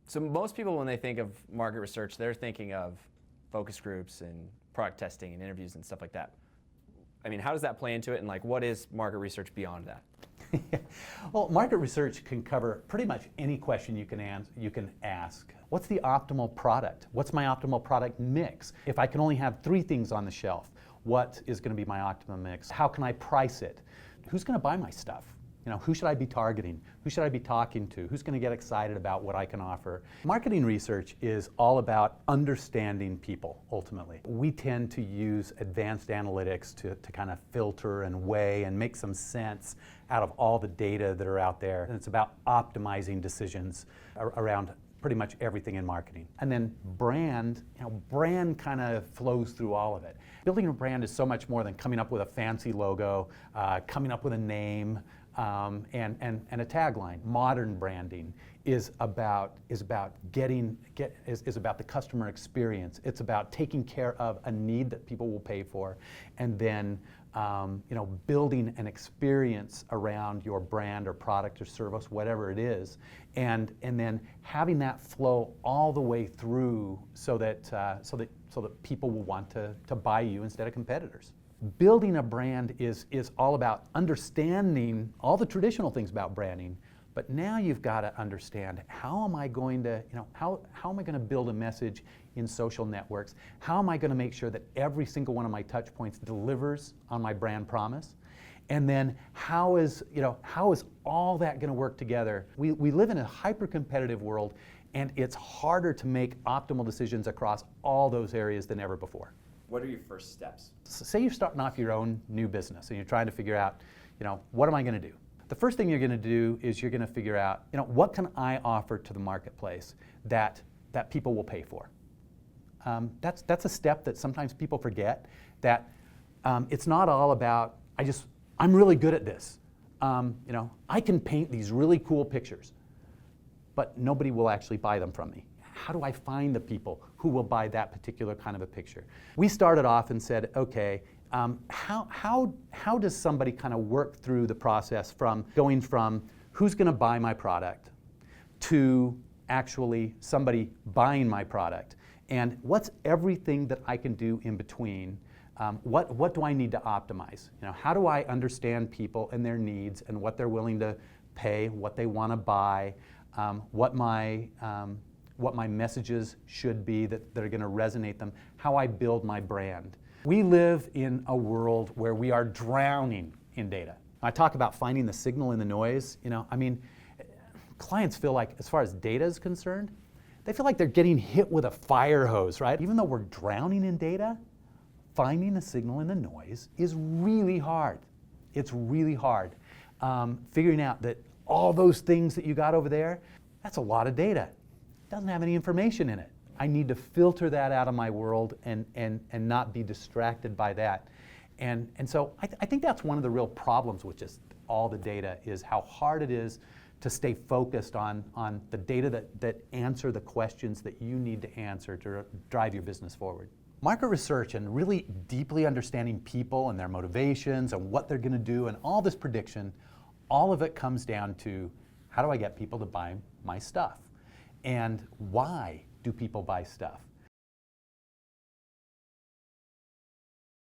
So most people, when they think of market research, they're thinking of focus groups and product testing and interviews and stuff like that. I mean, how does that play into it, and like, what is market research beyond that? Well, market research can cover pretty much any question you can ask. What's the optimal product? What's my optimal product mix? If I can only have 3 things on the shelf, what is going to be my optimum mix? How can I price it? Who's going to buy my stuff? You know, who should I be targeting? Who should I be talking to? Who's going to get excited about what I can offer? Marketing research is all about understanding people, ultimately. We tend to use advanced analytics to kind of filter and weigh and make some sense out of all the data that are out there. And it's about optimizing decisions around pretty much everything in marketing. And then brand, brand kind of flows through all of it. Building a brand is so much more than coming up with a fancy logo, coming up with a name, and a tagline. Modern branding is about the customer experience. It's about taking care of a need that people will pay for, and then building an experience around your brand or product or service, whatever it is, and then having that flow all the way through so that people will want to buy you instead of competitors. Building a brand is all about understanding all the traditional things about branding, but now you've got to understand how am I going to build a message in social networks? How am I going to make sure that every single one of my touch points delivers on my brand promise? And then how is all that going to work together? We live in a hyper-competitive world, and it's harder to make optimal decisions across all those areas than ever before. What are your first steps? Say you're starting off your own new business and you're trying to figure out, what am I going to do? The first thing you're going to do is you're going to figure out, what can I offer to the marketplace that people will pay for? That's a step that sometimes people forget, that it's not all about, I'm really good at this. I can paint these really cool pictures, but nobody will actually buy them from me. How do I find the people who will buy that particular kind of a picture? We started off and said, okay, how does somebody kind of work through the process from going from who's going to buy my product to actually somebody buying my product? And what's everything that I can do in between? What do I need to optimize? How do I understand people and their needs and what they're willing to pay, what they want to buy, what my messages should be that are going to resonate them, how I build my brand. We live in a world where we are drowning in data. I talk about finding the signal in the noise. Clients feel like, as far as data is concerned, they feel like they're getting hit with a fire hose, right? Even though we're drowning in data, finding the signal in the noise is really hard. It's really hard. Figuring out that all those things that you got over there, that's a lot of data. Doesn't have any information in it. I need to filter that out of my world and not be distracted by that. And so I think that's one of the real problems with just all the data, is how hard it is to stay focused on the data that answer the questions that you need to answer to drive your business forward. Market research and really deeply understanding people and their motivations and what they're going to do and all this prediction, all of it comes down to, how do I get people to buy my stuff? And why do people buy stuff?